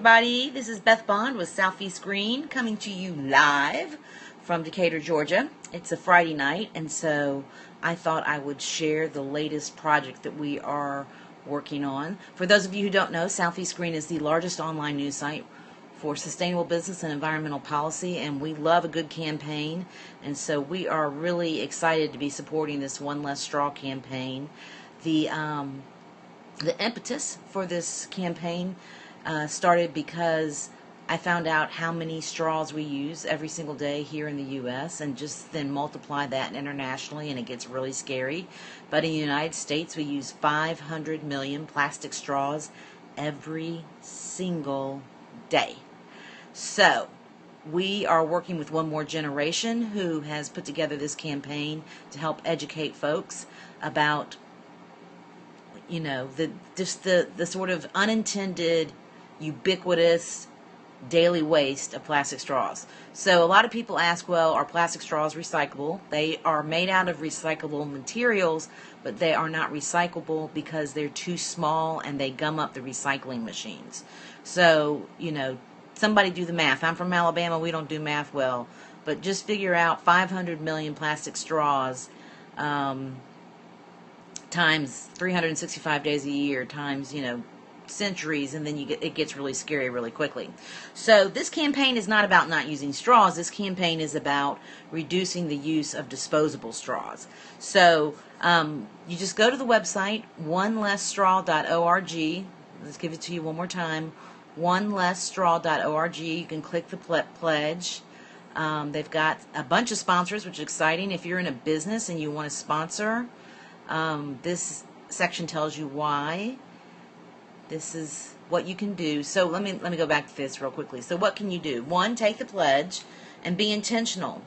everybody. This is Beth Bond with Southeast Green coming to you live from Decatur, Georgia. It's a Friday night, and so I thought I would share the latest project that we are working on. For those of you who don't know, Southeast Green is the largest online news site for sustainable business and environmental policy, and we love a good campaign, and so we are really excited to be supporting this One Less Straw campaign. The impetus for this campaign started because I found out how many straws we use every single day here in the U.S. and just then multiply that internationally, and it gets really scary. But in the United States, we use 500 million plastic straws every single day. So we are working with One More Generation, who has put together this campaign to help educate folks about the sort of unintended, ubiquitous daily waste of plastic straws. So a lot of people ask, well, are plastic straws recyclable? They are made out of recyclable materials, but they are not recyclable because they're too small and they gum up the recycling machines. So, somebody do the math. I'm from Alabama, we don't do math well, but just figure out 500 million plastic straws times 365 days a year times centuries, and then it gets really scary really quickly. So this campaign is not about not using straws. This campaign is about reducing the use of disposable straws. So you just go to the website onelessstraw.org. Let's give it to you one more time, onelessstraw.org. You can click the pledge. They've got a bunch of sponsors, which is exciting. If you're in a business and you want to sponsor, this section tells you why. This is what you can do. So let me go back to this real quickly. So what can you do? One, take the pledge and be intentional.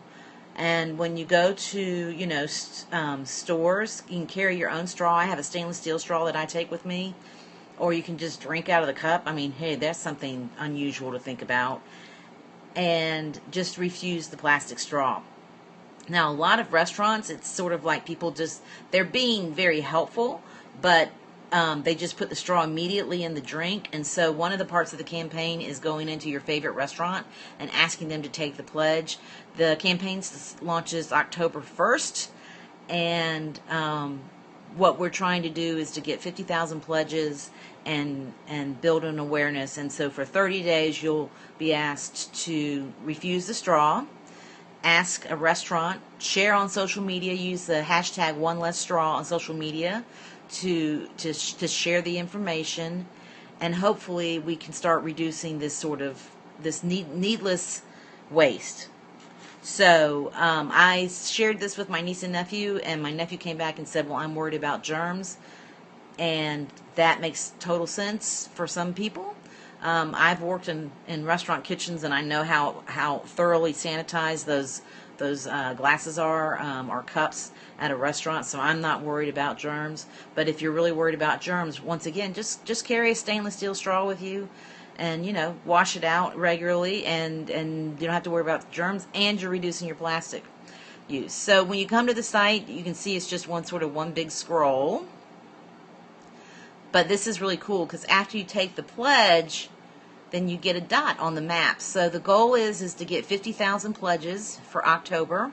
And when you go to stores, you can carry your own straw. I have a stainless steel straw that I take with me, or you can just drink out of the cup. I mean, hey, that's something unusual to think about. And just refuse the plastic straw. Now, a lot of restaurants, it's sort of like people they're being very helpful, but they just put the straw immediately in the drink. And so one of the parts of the campaign is going into your favorite restaurant and asking them to take the pledge. The campaign launches October 1st, and what we're trying to do is to get 50,000 pledges and build an awareness. And so for 30 days, you'll be asked to refuse the straw, ask a restaurant, share on social media, use the hashtag #OneLessStraw on social media to share the information, and hopefully we can start reducing this needless waste. So I shared this with my niece and nephew, and my nephew came back and said, well, I'm worried about germs, and that makes total sense for some people. I've worked in restaurant kitchens, and I know how thoroughly sanitized those glasses are, or cups at a restaurant, so I'm not worried about germs. But if you're really worried about germs, once again, just carry a stainless steel straw with you, and wash it out regularly, and you don't have to worry about germs, and you're reducing your plastic use. So when you come to the site, you can see it's just one big scroll. But this is really cool because after you take the pledge, then you get a dot on the map. So the goal is to get 50,000 pledges for October.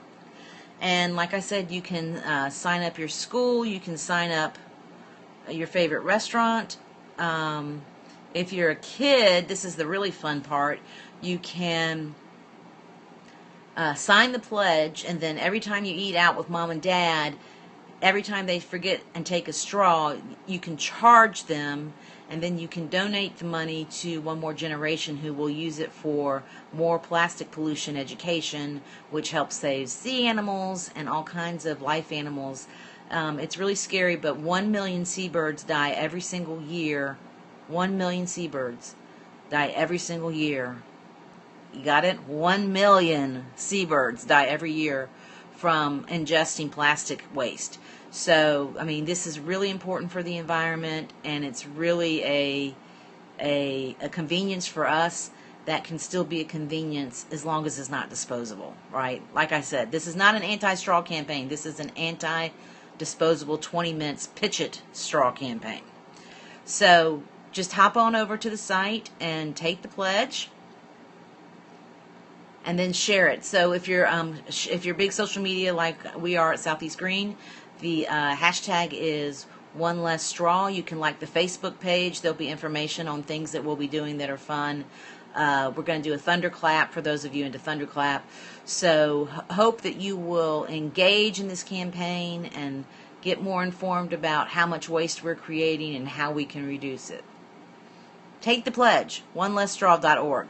And like I said, you can sign up your school, you can sign up your favorite restaurant. If you're a kid, this is the really fun part, you can sign the pledge, and then every time you eat out with mom and dad, every time they forget and take a straw, you can charge them, and then you can donate the money to One More Generation, who will use it for more plastic pollution education, which helps save sea animals and all kinds of life animals. It's really scary, but 1 million seabirds die every single year. 1 million seabirds die every single year. You got it? 1 million seabirds die every year from ingesting plastic waste. So, I mean, this is really important for the environment, and it's really a convenience for us that can still be a convenience as long as it's not disposable, right? Like I said, this is not an anti-straw campaign. This is an anti-disposable 20 minutes pitch it straw campaign. So just hop on over to the site and take the pledge, and then share it. So if you're big social media like we are at Southeast Green, the hashtag is One Less Straw. You can like the Facebook page. There'll be information on things that we'll be doing that are fun. We're going to do a thunderclap for those of you into thunderclap. So hope that you will engage in this campaign and get more informed about how much waste we're creating and how we can reduce it. Take the pledge, onelessstraw.org.